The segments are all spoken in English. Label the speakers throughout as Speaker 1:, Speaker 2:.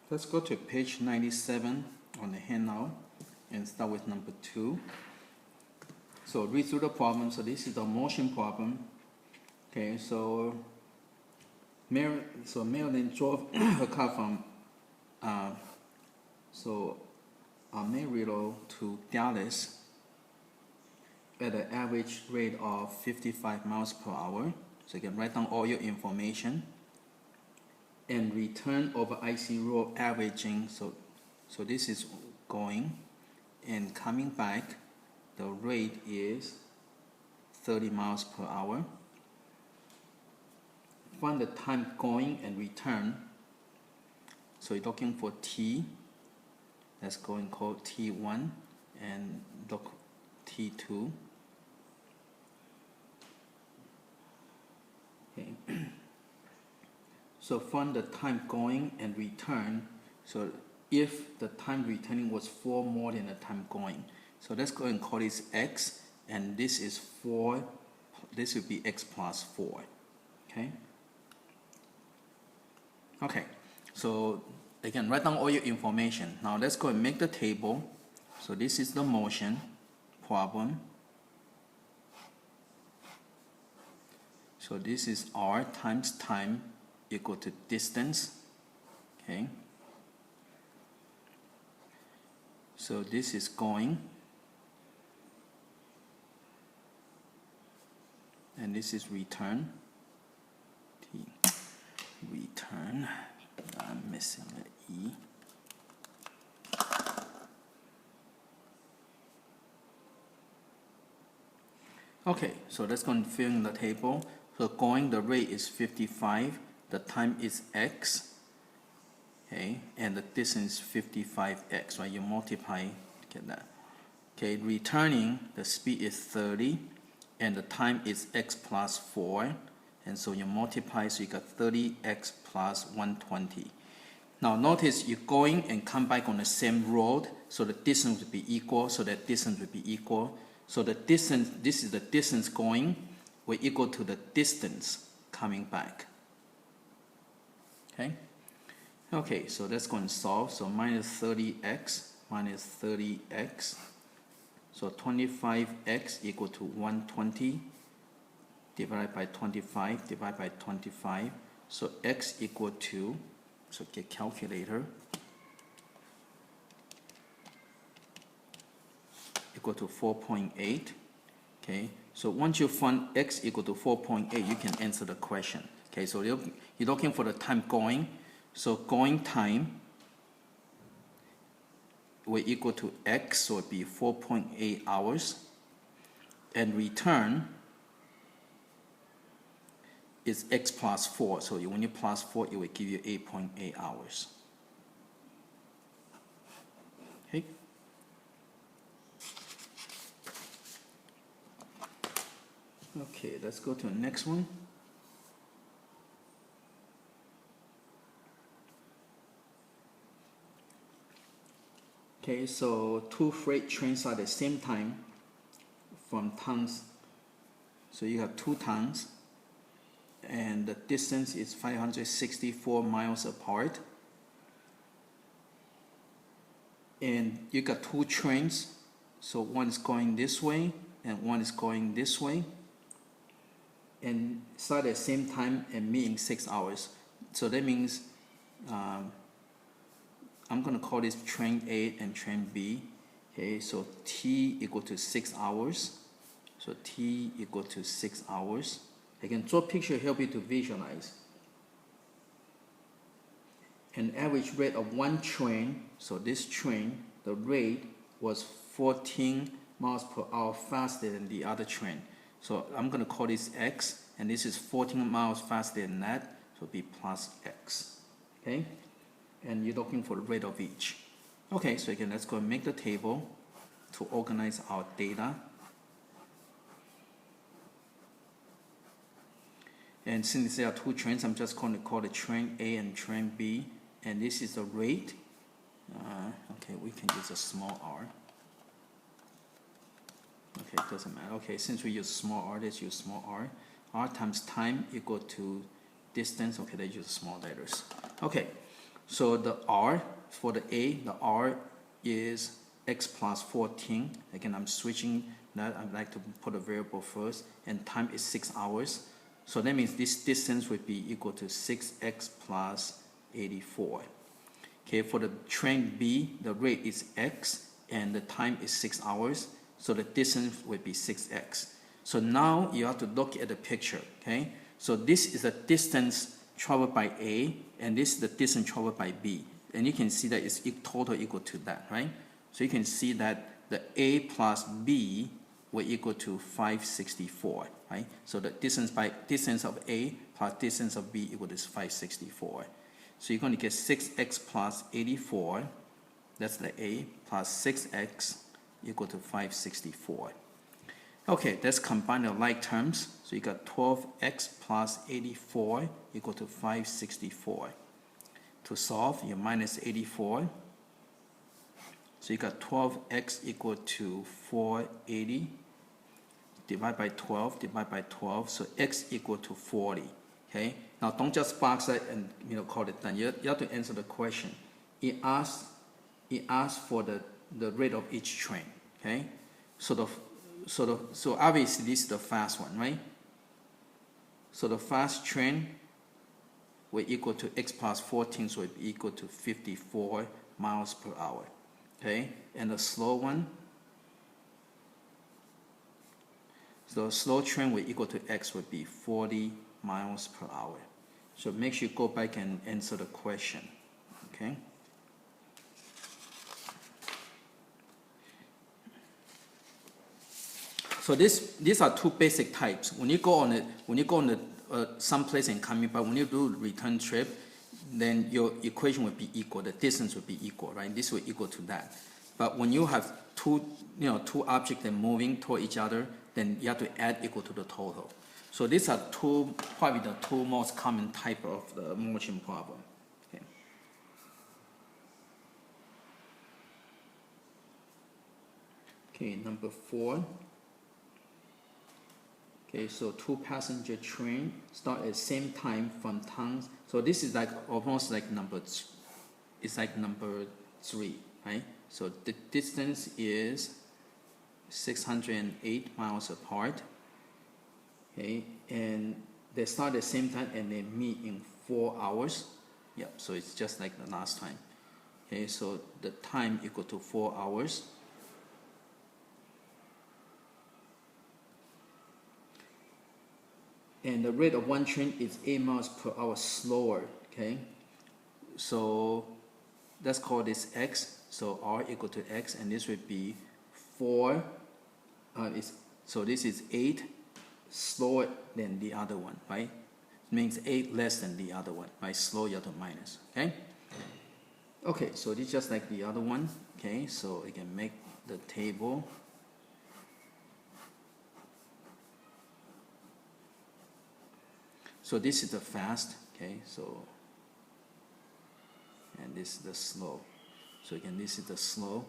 Speaker 1: Let's go to page 97 on the handout and start with number 2. So read through the problem. So this is the motion problem. Okay, so Marilyn drove her car from Amarillo to Dallas at an average rate of 55 miles per hour. So you can write down all your information and return over icy road averaging. So this is going and coming back. The rate is 30 miles per hour. Find the time going and return. So you're looking for T. That's going called T1 and look T2. Okay. So find the time going and return. So if the time returning was 4 more than the time going, so let's go and call this x, and this is 4. This would be x plus 4. Okay. Okay. So again, write down all your information. Now let's go and make the table. So this is the motion problem. So this is r times time equal to distance. Okay. So this is going, and this is return. T. Return. I'm missing the E. Okay, so let's go and fill in the table. So going, the rate is 55, the time is x, okay, and the distance is 55x, right? You multiply to get that. Okay, returning, the speed is 30, and the time is x plus 4, and so you multiply, so you got 30x plus 120. Now notice you're going and come back on the same road, so the distance would be equal, so that distance would be equal. So the distance, this is the distance going, will equal to the distance coming back. Okay? Okay, so let's go and solve. So minus 30x minus 30x. So 25x equal to 120 divided by 25 divided by 25. So x equal to, so get calculator, equal to 4.8. Okay, so once you find x equal to 4.8, you can answer the question. Okay, so you're looking for the time going. So going time will equal to x, so it would be 4.8 hours. And return is x plus 4. So when you plus 4, it will give you 8.8 hours. Okay. Okay, let's go to the next one. Okay, so 2 freight trains are at the same time from towns. So you have 2 towns, and the distance is 564 miles apart. And you got 2 trains, so one is going this way and one is going this way, and start at the same time and meet in 6 hours. So that means I'm going to call this train A and train B. Okay, so T equal to 6 hours. So T equal to 6 hours. Again, draw a picture help you to visualize. An average rate of one train, so this train, the rate was 14 miles per hour faster than the other train. So I'm going to call this X, and this is 14 miles faster than that, so it'll be plus X. Okay? And you're looking for the rate of each. Okay, so again, let's go and make the table to organize our data. And since there are 2 trains, I'm just going to call it train A and train B. And this is the rate. Okay, we can use a small r. Okay, it doesn't matter. Okay, since we use small r, let's use small r. R times time equal to distance. Okay, let's use small letters. Okay, So the R, for the A, the R is x plus 14. Again, I'm switching that. I'd like to put a variable first, and time is 6 hours. So that means this distance would be equal to 6x plus 84. Okay, for the train B, the rate is x, and the time is 6 hours. So the distance would be 6x. So now you have to look at the picture, okay? So this is the distance traveled by A, and this is the distance traveled by B. And you can see that it's total equal to that, right? So you can see that the A plus B will equal to 564, right? So the distance of A plus distance of B equal to 564. So you're going to get 6x plus 84, that's the A, plus 6x equal to 564. Okay, let's combine the like terms. So you got 12x plus 84 equal to 564. To solve, you minus 84. So you got 12x equal to 480. Divide by 12, divide by 12. So x equal to 40. Okay. Now don't just box it and call it done. You have to answer the question. It asks for the rate of each train. Okay. So obviously this is the fast one, right? So the fast train will equal to x plus 14, so it will be equal to 54 miles per hour. Okay, and the slow one, so the slow train will equal to x would be 40 miles per hour. So make sure you go back and answer the question. Okay. So these are two basic types. When you go on some place and coming back, when you do return trip, then your equation would be equal. The distance would be equal, right? This will equal to that. But when you have two objects and moving toward each other, then you have to add equal to the total. So these are probably the two most common type of the motion problem. Okay. Okay, number 4. Okay, so 2-passenger train start at same time from towns. So this is like almost like number 3, right? So the distance is 608 miles apart. Okay, and they start at the same time and they meet in 4 hours. Yep, so it's just like the last time. Okay, so the time equal to 4 hours. And the rate of one train is 8 miles per hour slower, okay? So let's call this x. So r equal to x, and this would be 4. So this is 8 slower than the other one, right? It means 8 less than the other one, right? Slow, you have to minus, okay? Okay, so this is just like the other one, okay? So you can make the table. So this is the fast, okay? So, and this is the slow. So again, this is the slow,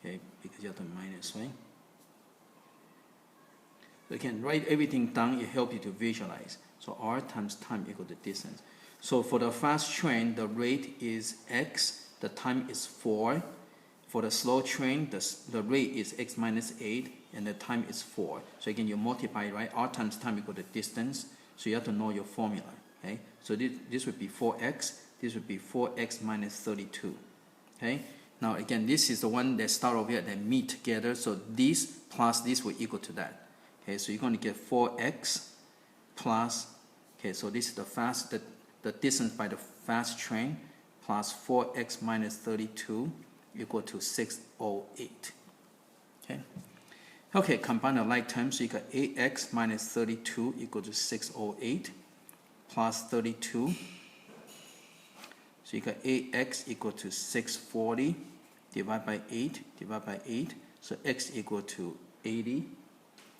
Speaker 1: okay? Because you have to minus, right? So you can write everything down. It helps you to visualize. So r times time equal to distance. So for the fast train, the rate is x. The time is 4. For the slow train, the rate is x minus 8, and the time is 4. So again, you multiply, right? R times time equal to distance. So you have to know your formula, okay? So this would be 4x. This would be 4x minus 32, okay? Now again, this is the one that start over here that meet together. So this plus this will equal to that, okay? So you're going to get 4x plus, okay? So this is the distance by the fast train plus 4x minus 32 equal to 608, okay? Okay, combine the like terms. So you got 8x minus 32 equal to 608 plus 32. So you got 8x equal to 640 divided by 8. So x equal to 80.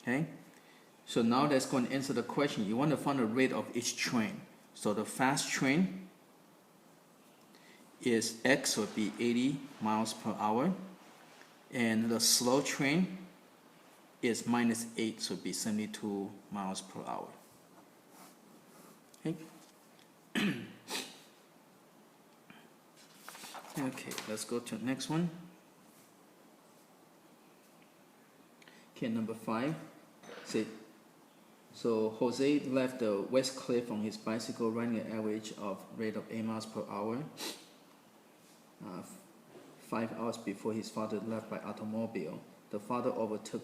Speaker 1: Okay. So now let's go and answer the question. You want to find the rate of each train. So the fast train is x would be 80 miles per hour, and the slow train is minus 8, so it would be 72 miles per hour. Okay. Okay, let's go to the next one. Okay, number 5. So Jose left the West Cliff on his bicycle riding an average of rate of 8 miles per hour 5 hours before his father left by automobile. The father overtook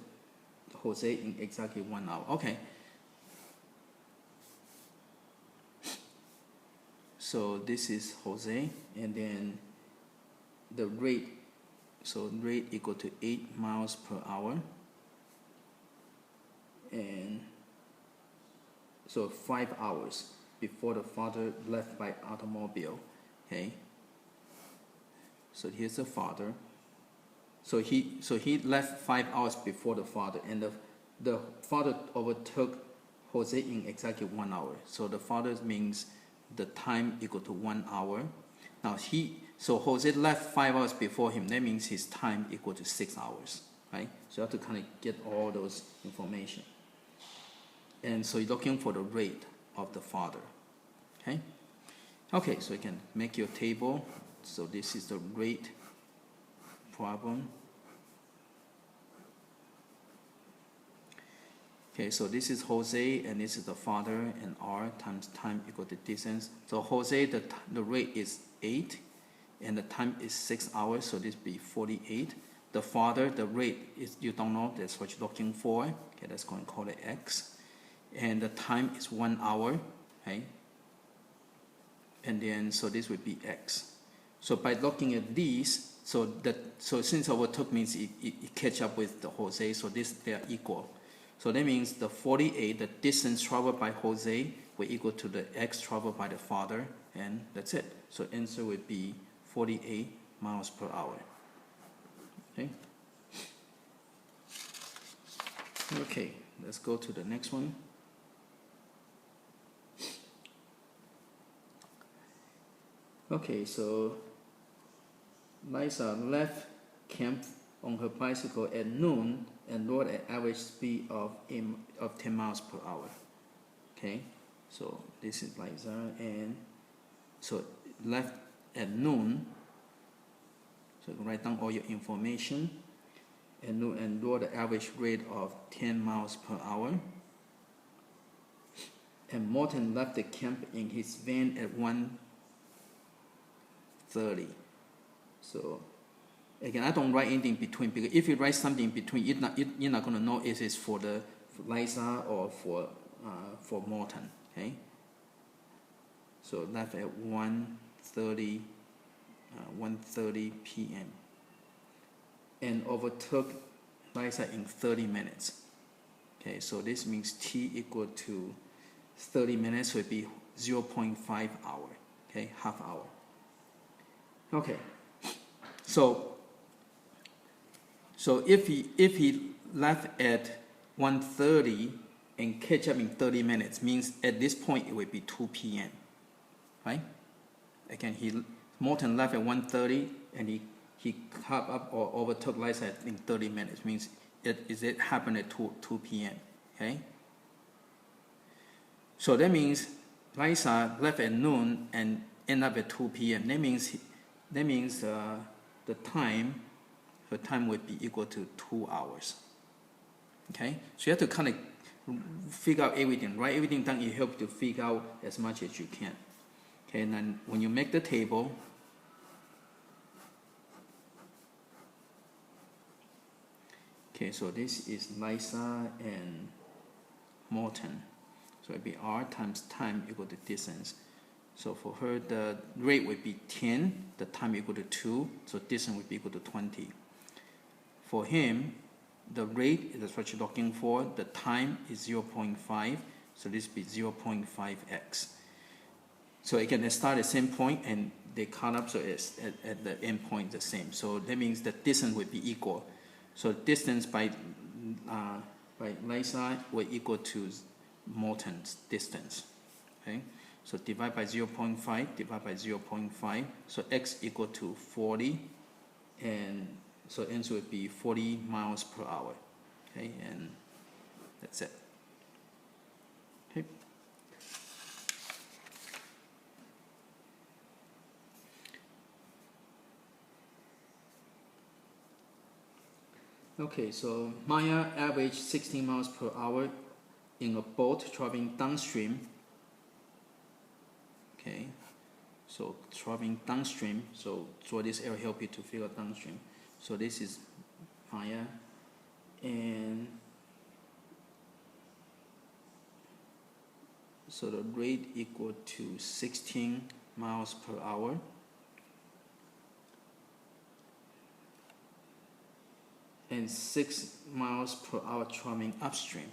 Speaker 1: Jose in exactly 1 hour. Okay. So this is Jose, and then the rate, so rate equal to 8 miles per hour. And so 5 hours before the father left by automobile. Okay. So here's the father. So he left 5 hours before the father, and the father overtook Jose in exactly 1 hour. So the father means the time equal to 1 hour. Now so Jose left 5 hours before him. That means his time equal to 6 hours, right? So you have to kind of get all those information. And so you're looking for the rate of the father, okay? Okay, so you can make your table. So this is the rate problem. Okay, so this is Jose, and this is the father, and R times time equal to distance. So Jose, the rate is 8, and the time is 6 hours, so this be 48. The father, the rate is, you don't know, that's what you're looking for. Okay, let's go and call it X. And the time is 1 hour, okay? And then, so this would be X. So by looking at these, so since overtook means it catch up with the Jose, so they are equal. So that means the 48, the distance traveled by Jose, will equal to the X traveled by the father, and that's it. So answer would be 48 miles per hour. Okay. Okay, let's go to the next one. Okay, so Liza left camp on her bicycle at noon and rode at average speed of 10 miles per hour. Okay, so this is Liza, and so left at noon. So write down all your information. At noon and rode the average rate of 10 miles per hour. And Morton left the camp in his van at 1:30. So again, I don't write anything between, because if you write something between, you're not going to know if it's for Liza or for Morton. Okay. So left at 1:30 p.m. and overtook Liza in 30 minutes. Okay, so this means T equal to 30 minutes would be 0.5 hour. Okay, half hour. Okay, so if he left at 1:30 and catch up in 30 minutes, means at this point it would be 2 p.m. Right? Again, Morton left at 1:30 and he caught up or overtook Liza in 30 minutes, means it happened at 2 p.m. Okay? So that means Liza left at noon and ended up at 2 p.m. That means her time would be equal to 2 hours. Okay? So you have to kind of figure out everything. Write everything down. It helps to figure out as much as you can. Okay, and then when you make the table, okay, so this is Liza and Morton. So it'd be R times time equal to distance. So for her, the rate would be 10, the time equal to 2, so distance would be equal to 20. For him, the rate is what you're looking for, the time is 0.5, so this would be 0.5x. So again, they start at the same point and they count up, so it's at the end point the same. So that means the distance would be equal. So distance by Liza will equal to Morton's distance. Okay, so divide by 0.5, divide by 0.5, so x equal to 40, and so answer would be 40 miles per hour. Okay, and that's it. Okay. Okay, so Maya averaged 16 miles per hour in a boat traveling downstream. Okay, so traveling downstream. So this area help you to figure out downstream. So this is Maya, and so the rate equal to 16 miles per hour. And 6 miles per hour traveling upstream.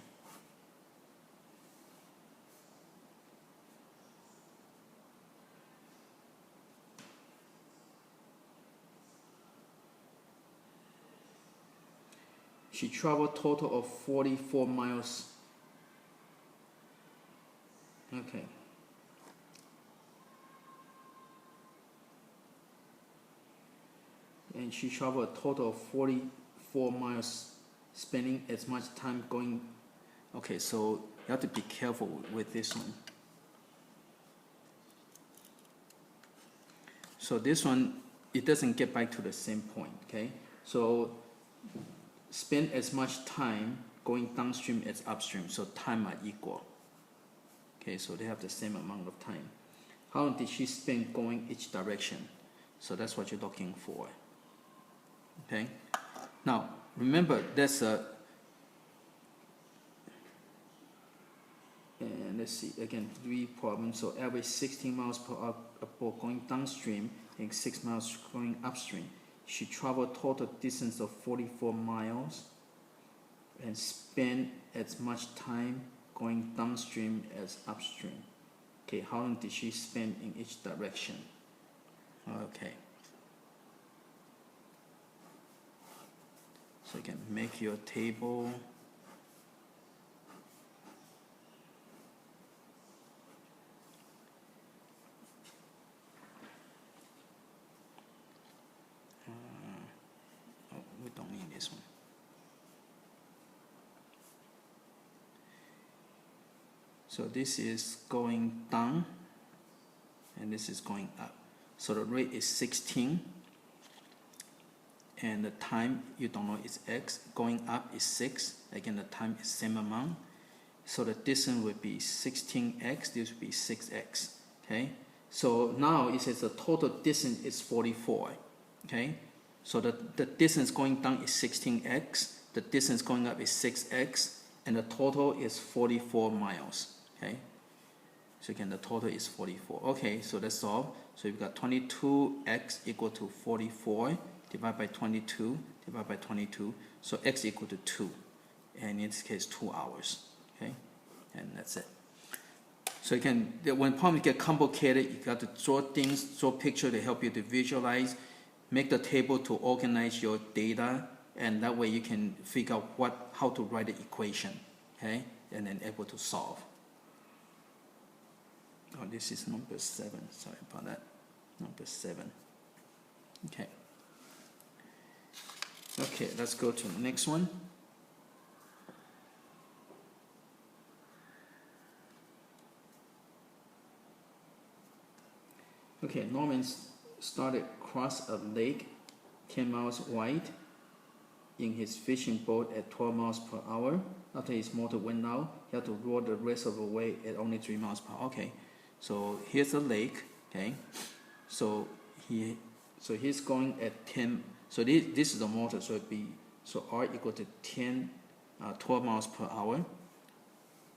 Speaker 1: She traveled total of 44 miles. Okay. And she traveled a total of 44 miles, spending as much time going. Okay, so you have to be careful with this one. So this one, it doesn't get back to the same point, okay? So spend as much time going downstream as upstream, so time are equal. Okay, so they have the same amount of time. How long did she spend going each direction? So that's what you're looking for. Okay, now remember there's a, and let's see again, 3 problems. So average 16 miles per hour boat going downstream and 6 miles going upstream. She traveled total distance of 44 miles and spent as much time going downstream as upstream. Okay, how long did she spend in each direction? Okay. So you can make your table. We don't need this one. So this is going down, and this is going up. So the rate is 16. And the time, you don't know, is x. Going up is 6. Again, the time is same amount. So the distance would be 16x. This would be 6x. Okay. So now it says the total distance is 44. Okay. So the distance going down is 16x. The distance going up is 6x. And the total is 44 miles. Okay. So again, the total is 44. Okay. So that's all. So you've got 22x equal to 44. Divide by 22, divide by 22, so x equal to 2, and in this case 2 hours, okay, and that's it. So again, when problems get complicated, you got to draw things, draw pictures to help you to visualize, make the table to organize your data, and that way you can figure out how to write the equation, okay, and then able to solve. Oh, this is number 7, sorry about that, number 7, okay. Okay, let's go to the next one. Okay, Norman started across a lake 10 miles wide in his fishing boat at 12 miles per hour. After his motor went out, he had to row the rest of the way at only 3 miles per hour. Okay, so here's the lake. Okay, so he's going at 10. So this is the motor, so it'd be, so R equal to 12 miles per hour.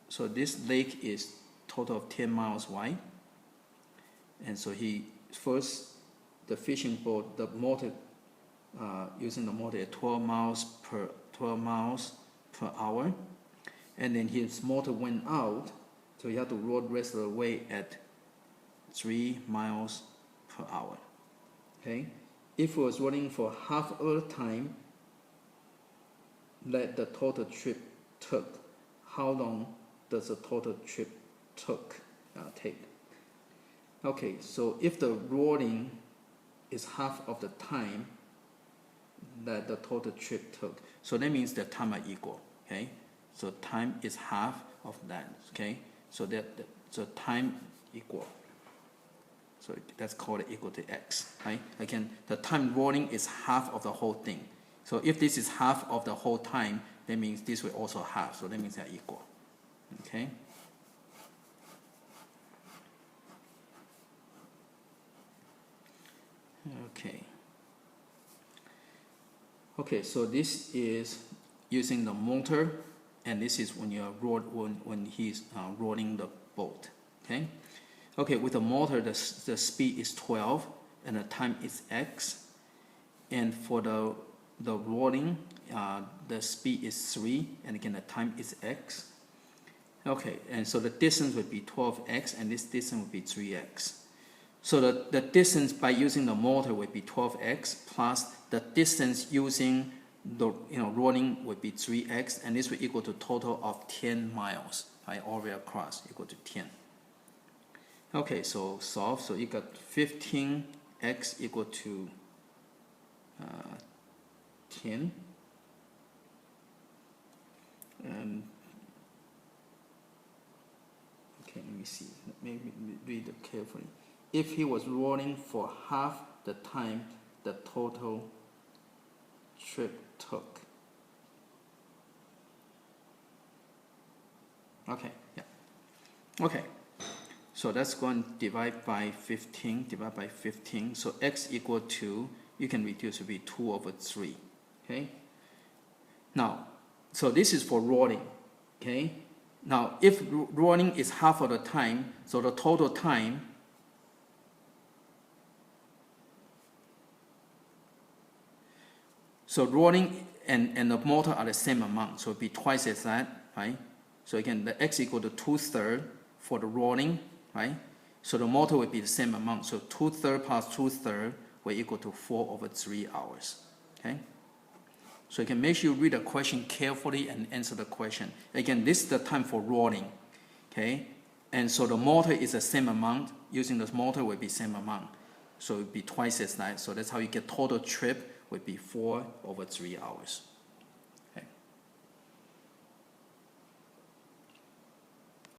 Speaker 1: So this lake is total of 10 miles wide. And so he first, the fishing boat, the motor, using the motor at 12 miles per hour. And then his motor went out, so he had to row the rest of the way at 3 miles per hour. Okay? If it was running for half of the time that the total trip took, how long does the total trip take? Okay, so if the rolling is half of the time that the total trip took, so that means the time are equal. Okay, so time is half of that. Okay, so so time equal. So that's called equal to x, right? Again, the time rolling is half of the whole thing. So if this is half of the whole time, that means this will also half. So that means they're equal. Okay. Okay. Okay, so this is using the motor, and this is when you're when he's rolling the boat. Okay. Okay, with the motor, the speed is 12, and the time is x. And for the rolling, the speed is 3, and again the time is x. Okay, and so the distance would be 12x, and this distance would be 3x. So the distance by using the motor would be 12x plus the distance using the rolling would be 3x, and this would equal to total of 10 miles, right, all the way across, equal to 10. Okay, so solve. So you got 15x equal to 10. And okay, let me see. Let me read it carefully. If he was rolling for half the time the total trip took. Okay, yeah. Okay. So that's going to divide by 15, divide by 15. So x equal to, you can reduce to be 2 over 3. Okay. Now, so this is for rolling. Okay. Now, if rolling is half of the time, so the total time, so rolling and the motor are the same amount, so it'll be twice as that, right? So again, the x equal to 2/3 for the rolling, right? So the motor will be the same amount. So 2/3 plus 2/3 will equal to 4 over 3 hours. Okay. So you can make sure you read the question carefully and answer the question. Again, this is the time for rolling. Okay. And so the motor is the same amount. Using this motor will be same amount. So it will be twice as that. So that's how you get total trip would be 4 over 3 hours.